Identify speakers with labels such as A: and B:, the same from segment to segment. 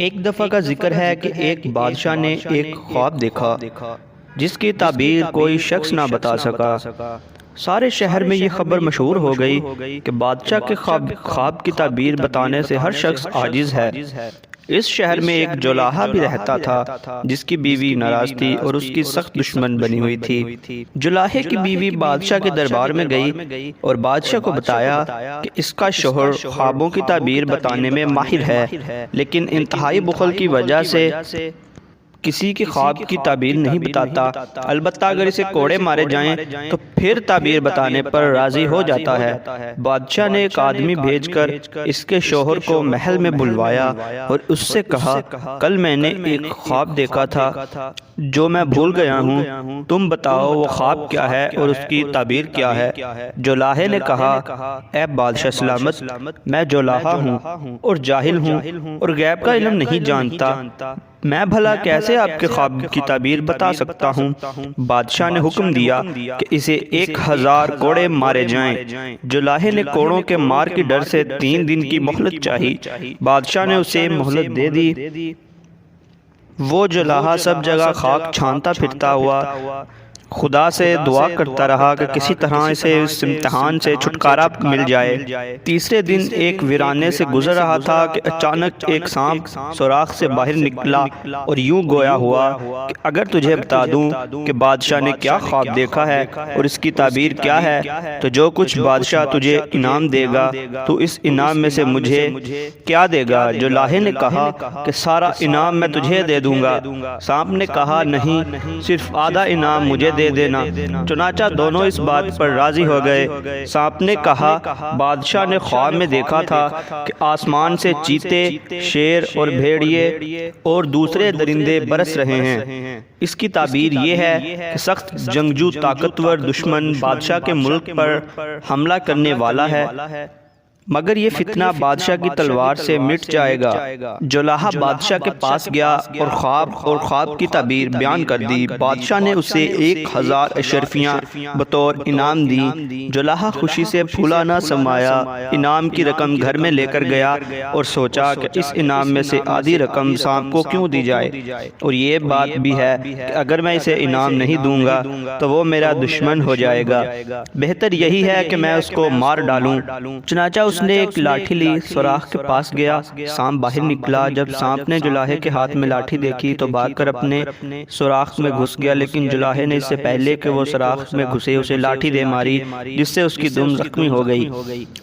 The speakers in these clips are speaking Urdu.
A: ایک دفعہ کا ذکر ہے کہ ایک بادشاہ نے ایک خواب دیکھا جس کی تعبیر کوئی شخص نہ بتا سکا۔ سارے شہر میں یہ خبر مشہور ہو گئی کہ بادشاہ کے خواب کی تعبیر بتانے سے ہر شخص عاجز ہے۔ اس شہر میں ایک جولاہا بھی رہتا تھا جس کی بیوی ناراض تھی اور اس کی سخت دشمن بنی ہوئی تھی۔ جولاہے کی بیوی بادشاہ کے دربار میں گئی اور بادشاہ کو بتایا کہ اس کا شوہر خوابوں کی تعبیر بتانے میں ماہر ہے، لیکن انتہائی بخل کی وجہ سے کسی کے خواب کی تعبیر نہیں بتاتا، البتہ اگر اسے کوڑے مارے جائیں تو پھر تعبیر بتانے پر راضی ہو جاتا ہے۔ بادشاہ نے ایک آدمی بھیج کر اس کے شوہر کو محل میں بلوایا اور اس سے کہا، کل میں نے ایک خواب دیکھا تھا جو میں بھول گیا ہوں، تم بتاؤ وہ خواب کیا ہے اور اس کی تعبیر کیا ہے؟ جولاہے نے کہا، اے بادشاہ سلامت، میں جولاہا ہوں اور جاہل ہوں اور غیب کا علم نہیں جانتا، میں بھلا کیسے آپ کے خواب کی تعبیر بتا سکتا ہوں؟ بادشاہ نے حکم دیا کہ اسے 1000 کوڑے مارے جائیں۔ جولاہے نے کوڑوں کے مار کے ڈر سے 3 دن کی مہلت چاہی۔ بادشاہ نے اسے مہلت دے دی۔ وہ جولاہا سب جگہ خاک چھانتا پھرتا ہوا خدا سے دعا کرتا رہا کہ کسی طرح اسے اس امتحان سے چھٹکارا مل جائے۔ تیسرے دن ایک ویرانے سے گزر رہا تھا کہ اچانک ایک سانپ سوراخ سے باہر نکلا اور یوں گویا ہوا کہ اگر تجھے بتا دوں کہ بادشاہ نے کیا خواب دیکھا ہے اور اس کی تعبیر کیا ہے تو جو کچھ بادشاہ تجھے انعام دے گا تو اس انعام میں سے مجھے کیا دے گا؟ جولاہے نے کہا کہ سارا انعام میں تجھے دے دوں گا۔ سانپ نے کہا، نہیں، صرف آدھا انعام مجھے دے دینا۔ چنانچہ دونوں اس بات پر راضی ہو گئے۔ سانپ نے کہا، بادشاہ نے خواب میں دیکھا تھا کہ آسمان سے چیتے، شیر اور بھیڑیے اور دوسرے درندے برس رہے ہیں۔ اس کی تعبیر یہ ہے کہ سخت جنگجو طاقتور دشمن بادشاہ کے ملک پر حملہ کرنے والا ہے، مگر یہ فتنہ بادشاہ کی تلوار سے مٹ جائے گا۔ جولاہا بادشاہ کے پاس گیا اور خواب کی تعبیر بیان کر دی۔ بادشاہ نے اسے 1000 اشرفیاں بطور انعام دی۔ جولاہا خوشی سے پھولا نہ سمایا، انعام کی رقم گھر میں لے کر گیا اور سوچا کہ اس انعام میں سے آدھی رقم سانپ کو کیوں دی جائے، اور یہ بات بھی ہے کہ اگر میں اسے انعام نہیں دوں گا تو وہ میرا دشمن ہو جائے گا، بہتر یہی ہے کہ میں اس کو مار ڈالوں۔ چنانچہ اس نے ایک لاٹھی لی، سوراخ کے پاس گیا، سانپ باہر نکلا۔ جب سانپ نے جولاہے کے ہاتھ میں لاٹھی دیکھی تو بھاگ کر اپنے سوراخ میں گھس گیا، لیکن جولاہے نے اس سے پہلے کہ وہ سوراخ میں گھسے اسے لاٹھی دے ماری جس سے اس کی دم زخمی ہو گئی۔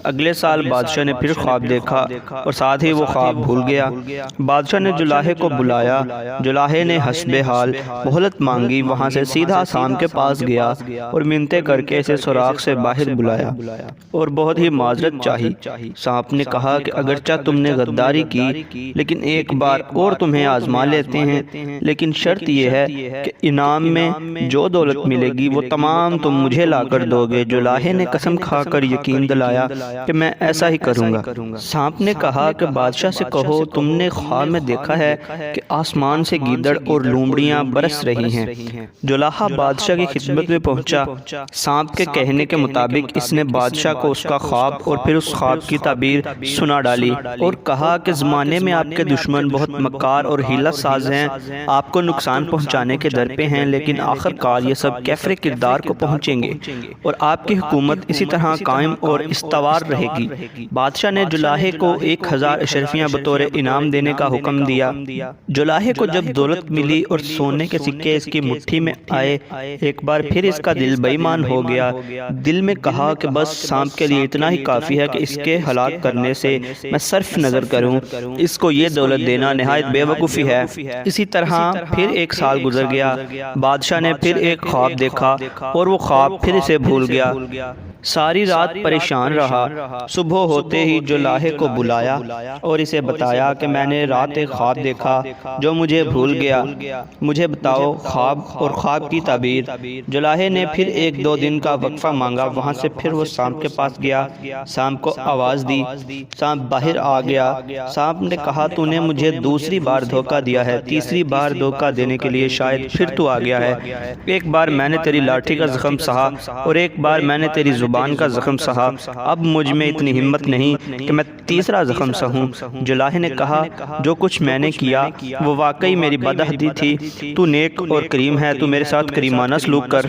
A: اگلے سال بادشاہ نے پھر خواب دیکھا اور ساتھ ہی وہ خواب بھول گیا۔ بادشاہ نے جولاہے کو بلایا۔ جولاہے نے حسب حال مہلت مانگی، وہاں سے سیدھا سانپ کے پاس گیا اور منتیں کر کے اسے سوراخ سے باہر بلایا اور بہت ہی معذرت چاہی۔ سانپ نے کہا کہ اگرچہ تم نے غداری کی لیکن ایک بار اور تمہیں آزما لیتے ہیں، لیکن شرط یہ ہے کہ انعام میں جو دولت ملے گی وہ تمام تم مجھے لا کر دو گے۔ جولاہے نے قسم کھا کر یقین دلایا کہ میں ایسا ہی کروں گا۔ سانپ نے کہا کہ بادشاہ سے کہو تم نے خواب میں دیکھا ہے کہ آسمان سے گیدڑ اور لومڑیاں برس رہی ہیں۔ جولاہا بادشاہ کی خدمت میں پہنچا۔ سانپ کے کہنے کے مطابق اس نے بادشاہ کو اس کا خواب اور پھر اس خواب کی تعبیر سنا ڈالی اور کہا کہ زمانے میں آپ کے دشمن بہت مکار اور حیلت ساز ہیں، آپ کو نقصان پہنچانے کے در پہ ہیں، لیکن آخر کار یہ سب کیفر کردار کو پہنچیں گے اور آپ کی حکومت اسی طرح قائم اور استوار رہے گی۔ بادشاہ نے جولاہے کو 1000 اشرفیاں بطور انعام دینے کا حکم دیا۔ جولاہے کو جب دولت ملی اور سونے کے سکے اس کی مٹھی میں آئے، ایک بار پھر اس کا دل بے ایمان ہو گیا۔ دل میں کہا کہ بس سانپ کے لیے اتنا ہی کافی ہے کہ اس کے ہلاک کرنے سے میں صرف نظر کروں، اس کو یہ دولت دینا نہایت بے وقوفی ہے۔ اسی طرح پھر 1 سال گزر گیا۔ بادشاہ نے پھر ایک خواب دیکھا اور وہ خواب پھر اسے بھول گیا۔ ساری رات پریشان رہا۔ صبح ہوتے ہی جولاہے کو بلایا اور اسے بتایا کہ میں نے رات ایک خواب دیکھا جو مجھے بھول گیا، مجھے بتاؤ خواب اور خواب کی تعبیر۔ جولاہے نے پھر 1-2 دن کا وقفہ مانگا، وہاں سے پھر وہ سانپ کے پاس گیا، سانپ کو آواز دی، سانپ باہر آ گیا۔ سانپ نے کہا تو نے مجھے دوسری بار دھوکہ دیا ہے، تیسری بار دھوکہ دینے کے لیے شاید پھر تو آ گیا ہے۔ ایک بار میں نے تیری لاٹھی کا زخم سہا اور ایک بار میں نے تیری زبان کا زخم سہا، اب مجھ میں اتنی ہمت نہیں کہ میں تیسرا زخم سہوں۔ جولاہے نے کہا جو کچھ میں نے کیا وہ واقعی میری بدعہدی تھی، تو نیک اور کریم ہے، تو میرے ساتھ کریمانہ سلوک کر۔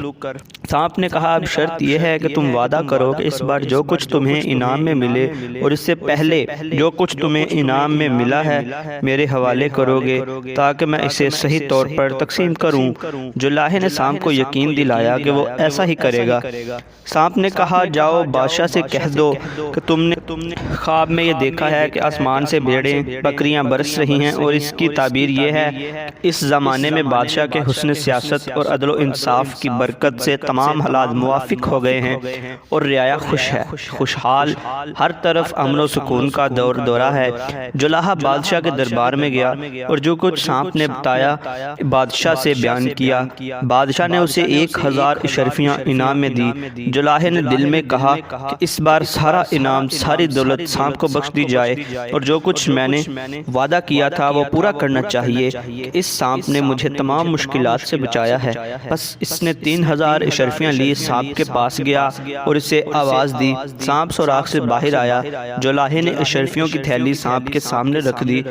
A: سانپ نے کہا اب شرط یہ ہے کہ تم وعدہ کرو کہ اس بار جو کچھ تمہیں انعام میں ملے اور اس سے پہلے جو کچھ تمہیں انعام میں ملا ہے میرے حوالے کرو گے تاکہ میں اسے صحیح طور پر تقسیم کروں۔ جولاہے نے سانپ کو یقین دلایا کہ وہ ایسا ہی کرے گا۔ سانپ نے کہا جاؤ بادشاہ سے کہہ دو کہ تم نے خواب میں یہ دیکھا ہے کہ آسمان سے بھیڑیں بکریاں برس رہی ہیں، اور اس کی تعبیر یہ ہے کہ اس زمانے میں بادشاہ کے حسن سیاست اور عدل و انصاف کی برکت سے تمام حالات موافق ہو گئے ہیں اور رعایا خوش ہے، خوشحال، ہر طرف امن و سکون کا دورہ ہے۔ جولاہا بادشاہ کے دربار میں گیا اور جو کچھ سانپ نے بتایا بادشاہ سے بیان کیا۔ بادشاہ نے اسے 1000 اشرفیاں انعام میں دی۔ جولاہے نے دل میں کہا کہ اس بار سارا انعام، ساری دولت سانپ کو بخش دی جائے، اور جو کچھ میں نے وعدہ کیا تھا وہ پورا کرنا چاہیے کہ اس سانپ نے مجھے تمام مشکلات سے بچایا ہے۔ بس اس نے 3000 اشرفیاں لی، سانپ کے پاس گیا اور اسے آواز دی۔ سانپ سوراخ سے باہر آیا۔ جولاہے نے اشرفیوں کی تھیلی سانپ کے سامنے رکھ دی۔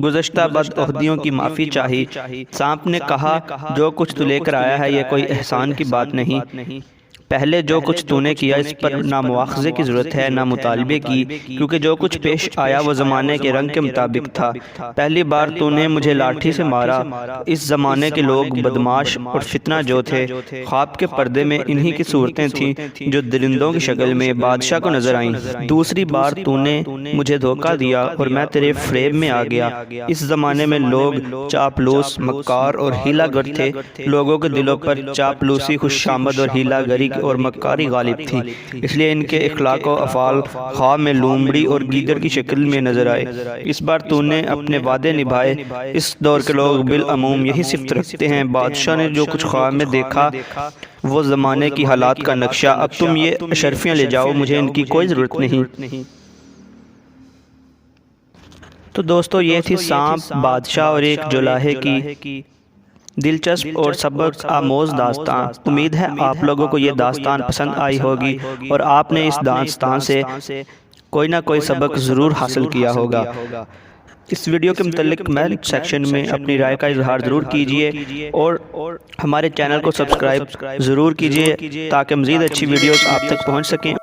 A: گزشتہ بدعہدیوں کی معافی چاہی۔ سانپ نے کہا جو کچھ تو لے کر آیا ہے یہ کوئی احسان کی بات نہیں، پہلے جو کچھ تو نے کیا اس پر نہ مواخذے کی ضرورت ہے نہ مطالبے کی، کیونکہ جو کچھ پیش آیا وہ زمانے کے رنگ کے مطابق تھا۔ پہلی بار تو نے مجھے لاٹھی سے مارا، اس زمانے کے لوگ بدماش اور فتنہ جو تھے، خواب کے پردے میں انہی کی صورتیں تھیں جو درندوں کی شکل میں بادشاہ کو نظر آئیں۔ دوسری بار تو نے مجھے دھوکہ دیا اور میں تیرے فریب میں آ گیا۔ اس زمانے میں لوگ چاپلوس، مکار اور ہیلا گر تھے، لوگوں کے دلوں پر چاپلوسی، خوش آمد اور ہیلا گری اور مکاری غالب تھی، اس لیے ان کے اخلاق و افعال خواب میں لومڑی اور گیدڑ کی شکل میں نظر آئے۔ اس بار تو نے اپنے وعدے نبھائے۔ اس دور کے لوگ بالعموم یہی صفت رکھتے ہیں۔ بادشاہ نے جو کچھ خواب میں دیکھا وہ زمانے کی حالات کا نقشہ۔ اب تم یہ اشرفیاں لے جاؤ، مجھے ان کی کوئی ضرورت نہیں۔ تو دوستو یہ تھی سانپ، بادشاہ اور ایک جولاہے کی دلچسپ اور سبق آموز داستان۔ امید ہے آپ لوگوں کو یہ داستان پسند آئی ہوگی اور آپ نے اس داستان سے کوئی نہ کوئی سبق ضرور حاصل کیا ہوگا۔ اس ویڈیو کے متعلق کمنٹ سیکشن میں اپنی رائے کا اظہار ضرور کیجیے اور ہمارے چینل کو سبسکرائب ضرور کیجیے تاکہ مزید اچھی ویڈیوز آپ تک پہنچ سکیں۔